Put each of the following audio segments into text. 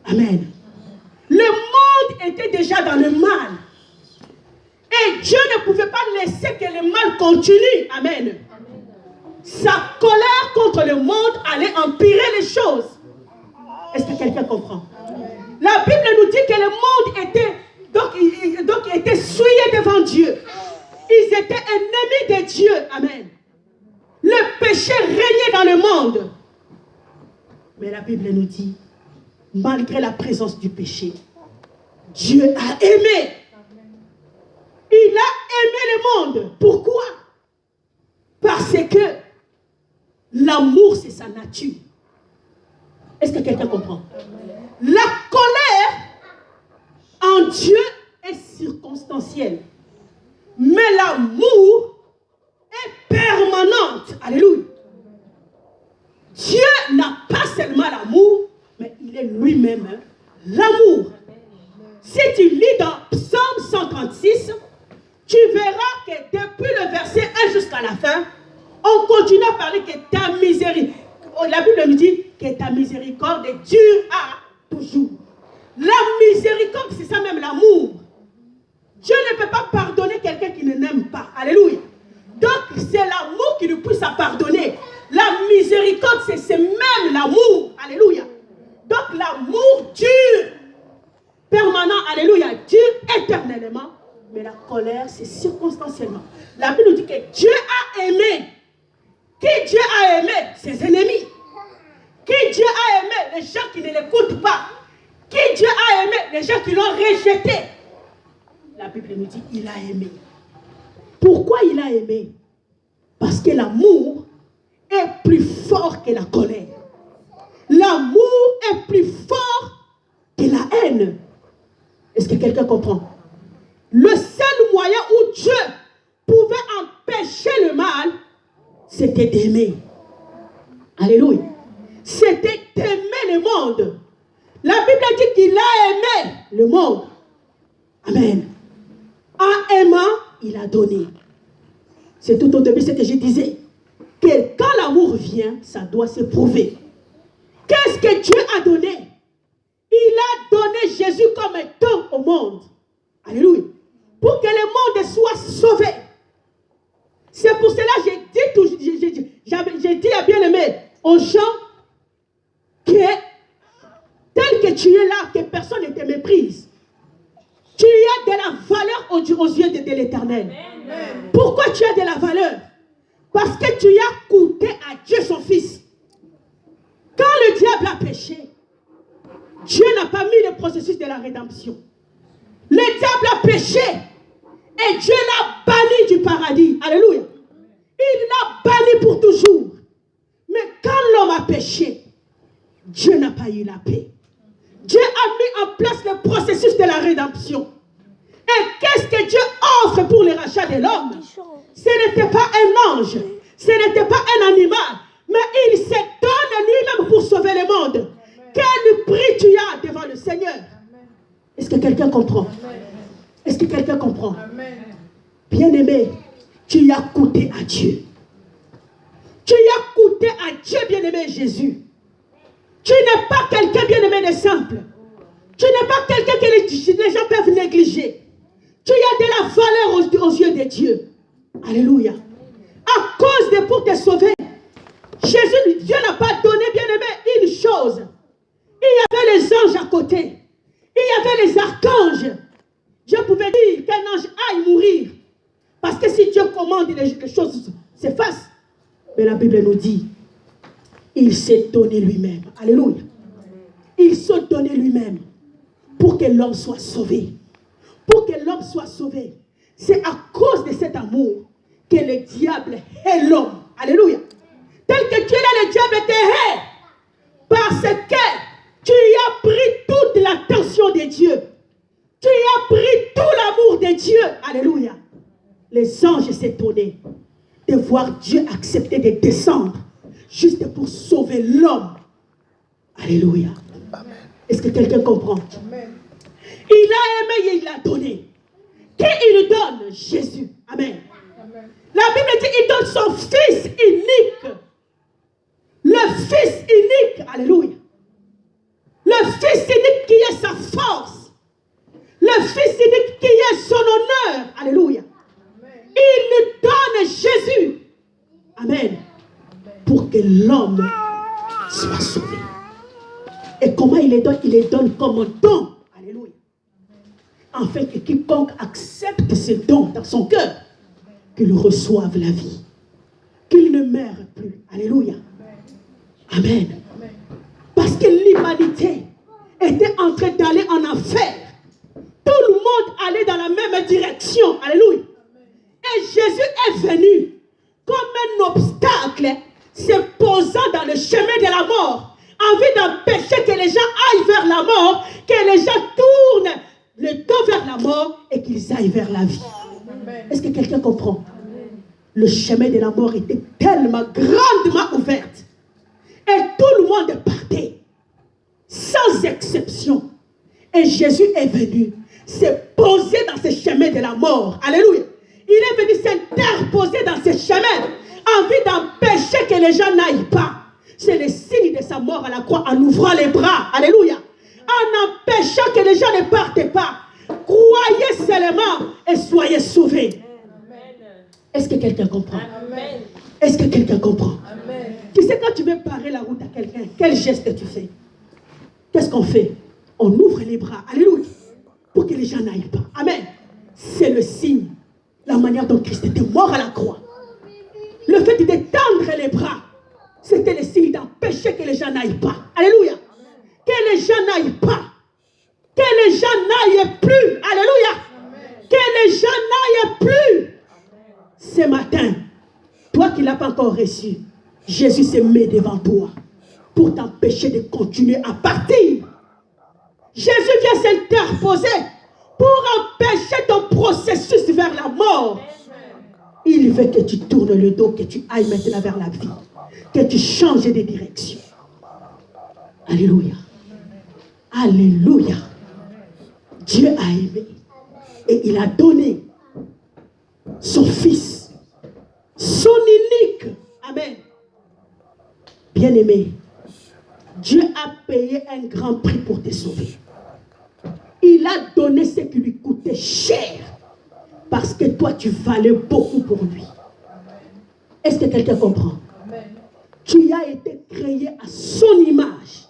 Amen. Le monde était déjà dans le mal. Et Dieu ne pouvait pas laisser que le mal continue. Amen. Sa colère contre le monde allait empirer les choses. Est-ce que quelqu'un comprend? La Bible nous dit que le monde était souillé devant Dieu. Ils étaient ennemis de Dieu. Amen. Le péché régnait dans le monde. Mais la Bible nous dit, malgré la présence du péché, Dieu a aimé. Il a aimé le monde. Pourquoi? Parce que l'amour, c'est sa nature. Est-ce que quelqu'un comprend? La colère en Dieu est circonstancielle. Mais l'amour est permanente. Alléluia. Dieu n'a pas seulement l'amour, mais il est lui-même l'amour. Si tu lis dans Psaume 136, tu verras que depuis le verset 1 jusqu'à la fin, on continue à parler que ta miséricorde, la Bible nous dit que ta miséricorde dure à toujours. La miséricorde, c'est ça même l'amour. Dieu ne peut pas pardonner quelqu'un qui ne l'aime pas. Alléluia. Donc, c'est l'amour qui nous pousse à pardonner. La miséricorde, c'est même l'amour. Alléluia. Donc, l'amour dure permanent. Alléluia. Dure éternellement. Mais la colère, c'est circonstanciellement. La Bible nous dit que Dieu a aimé. Qui Dieu a aimé? Ses ennemis. Qui Dieu a aimé? Les gens qui ne l'écoutent pas. Qui Dieu a aimé? Les gens qui l'ont rejeté. La Bible nous dit il a aimé. Pourquoi il a aimé? Parce que l'amour est plus fort que la colère. L'amour est plus fort que la haine. Est-ce que quelqu'un comprend? Le seul moyen où Dieu pouvait empêcher le mal, c'était d'aimer. Alléluia. C'était d'aimer le monde. La Bible dit qu'il a aimé le monde. Amen. En aimant, il a donné. C'est tout au début ce que je disais. Que quand l'amour vient, ça doit se prouver. Qu'est-ce que Dieu a donné? Il a donné Jésus comme un don au monde. Alléluia. Pour que le monde soit sauvé. C'est pour cela que j'ai dit à bien-aimé aux gens que tel que tu es là, que personne ne te méprise. Tu as de la valeur aux yeux de l'Éternel. Pourquoi tu as de la valeur? Parce que tu as coûté à Dieu son Fils. Quand le diable a péché, Dieu n'a pas mis le processus de la rédemption. Le diable a péché et Dieu l'a banni du paradis. Alléluia. Il l'a banni pour toujours. Mais quand l'homme a péché, Dieu n'a pas eu la paix. Dieu a mis en place le processus de la rédemption. Et qu'est-ce que Dieu offre pour le rachat de l'homme? Ce n'était pas un ange, ce n'était pas un animal, mais il se donne lui-même pour sauver le monde. Quel prix tu as devant le Seigneur? Est-ce que quelqu'un comprend? Est-ce que quelqu'un comprend? Bien-aimé, tu as coûté à Dieu. Tu as coûté à Dieu, bien-aimé Jésus. Tu n'es pas quelqu'un, bien-aimé, de simple. Tu n'es pas quelqu'un que les gens peuvent négliger. Tu as de la valeur aux yeux de Dieu. Alléluia. À cause de pour te sauver, Jésus, Dieu n'a pas donné, bien-aimé, une chose. Il y avait les anges à côté. Il y avait les archanges. Dieu pouvait dire qu'un ange aille mourir. Parce que si Dieu commande, les choses s'effacent. Mais la Bible nous dit, il s'est donné lui-même. Alléluia. Il s'est donné lui-même pour que l'homme soit sauvé. Pour que l'homme soit sauvé. C'est à cause de cet amour que le diable hait l'homme. Alléluia. Tel que tu es là, le diable te hait. Parce que tu as pris toute l'attention de Dieu. Tu as pris tout l'amour de Dieu. Alléluia. Les anges s'étonnaient de voir Dieu accepter de descendre juste pour sauver l'homme. Alléluia. Est-ce que quelqu'un comprend? Amen. Il a aimé et il a donné. Qui il donne? Jésus. Amen. Amen. La Bible dit qu'il donne son Fils unique. Le Fils unique. Alléluia. que l'homme soit sauvé. Et comment il les donne? Il les donne comme un don. Alléluia. Afin que quiconque accepte ce don dans son cœur, qu'il reçoive la vie. Qu'il ne meure plus. Alléluia. Amen. Parce que l'humanité était en train d'aller en enfer. Tout le monde allait dans la même direction. Alléluia. Et Jésus est venu comme un obstacle se posant dans le chemin de la mort, en vue d'empêcher que les gens aillent vers la mort, que les gens tournent le dos vers la mort et qu'ils aillent vers la vie. Est-ce que quelqu'un comprend? Le chemin de la mort était tellement grandement ouverte et tout le monde partait sans exception. Et Jésus est venu se poser dans ce chemin de la mort. Alléluia. Il est venu s'interposer dans ce chemin en vue d'empêcher que les gens n'aillent pas. C'est le signe de sa mort à la croix en ouvrant les bras. Alléluia. En empêchant que les gens ne partent pas. Croyez seulement et soyez sauvés. Est-ce que quelqu'un comprend? Est-ce que quelqu'un comprend? Amen. Tu sais, quand tu veux parer la route à quelqu'un, quel geste tu fais? Qu'est-ce qu'on fait? On ouvre les bras. Alléluia. Pour que les gens n'aillent pas. Amen. C'est le signe. La manière dont Christ était mort à la croix. Le fait d'étendre les bras, c'était le signe d'empêcher que les gens n'aillent pas. Alléluia. Que les gens n'aillent pas. Que les gens n'aillent plus. Alléluia. Que les gens n'aillent plus. Ce matin, toi qui ne l'as pas encore reçu, Jésus se met devant toi pour t'empêcher de continuer à partir. Jésus vient s'interposer pour empêcher ton processus vers la mort. Il veut que tu tournes le dos, que tu ailles maintenant vers la vie, que tu changes de direction. Alléluia. Alléluia. Dieu a aimé et il a donné son fils, son unique. Amen. Bien-aimé, Dieu a payé un grand prix pour te sauver. Il a donné ce qui lui coûtait cher. Parce que toi, tu valais beaucoup pour lui. Est-ce que quelqu'un comprend? Amen. Tu as été créé à son image,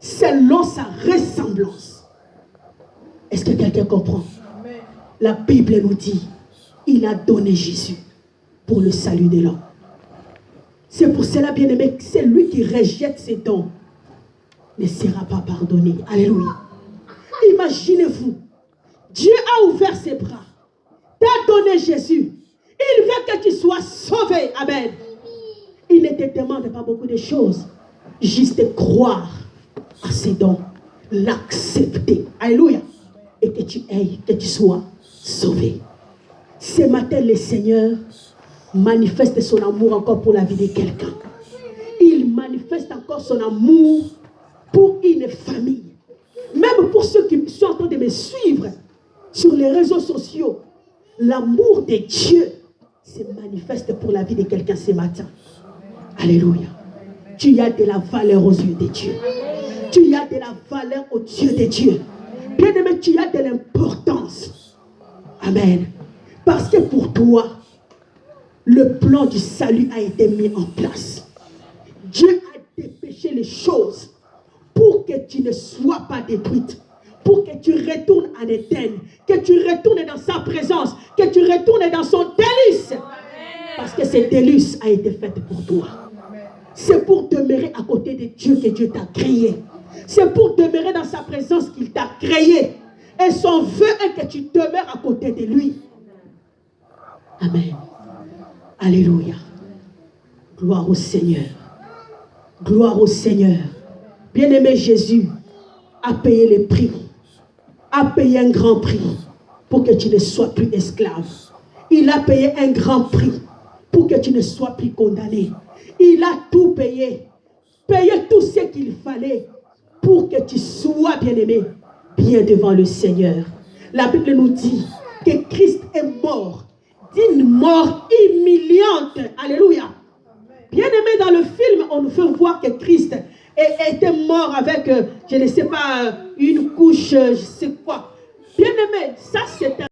selon sa ressemblance. Est-ce que quelqu'un comprend? Amen. La Bible nous dit, il a donné Jésus pour le salut de l'homme. C'est pour cela, bien-aimé, que celui qui rejette ses dons ne sera pas pardonné. Alléluia. Imaginez-vous, Dieu a ouvert ses bras, t'a donné Jésus. Il veut que tu sois sauvé. Amen. Il ne te demande pas beaucoup de choses. Juste croire à ses dons, l'accepter. Alléluia. Et que tu ailles, que tu sois sauvé. Ce matin, le Seigneur manifeste son amour encore pour la vie de quelqu'un. Il manifeste encore son amour pour une famille. Même pour ceux qui sont en train de me suivre sur les réseaux sociaux, l'amour de Dieu se manifeste pour la vie de quelqu'un ce matin. Alléluia. Tu as de la valeur aux yeux de Dieu. Tu as de la valeur aux yeux de Dieu. Bien-aimé, tu as de l'importance. Amen. Parce que pour toi, le plan du salut a été mis en place. Dieu a dépêché les choses pour que tu ne sois pas détruite, pour que tu retournes en Éden, que tu retournes dans sa présence, que tu retournes dans son délice. Parce que ce délice a été fait pour toi. C'est pour demeurer à côté de Dieu que Dieu t'a créé. C'est pour demeurer dans sa présence qu'il t'a créé. Et son vœu est que tu demeures à côté de lui. Amen. Alléluia. Gloire au Seigneur. Gloire au Seigneur. Bien-aimé, Jésus a payé le prix. A payé un grand prix pour que tu ne sois plus esclave. Il a payé un grand prix pour que tu ne sois plus condamné. Il a tout payé. Payé tout ce qu'il fallait pour que tu sois, bien-aimé, bien devant le Seigneur. La Bible nous dit que Christ est mort d'une mort humiliante. Alléluia. Bien-aimé, dans le film, on nous fait voir que Christ était mort avec, je ne sais pas, une couche, je ne sais quoi. Bien-aimé, ça c'est un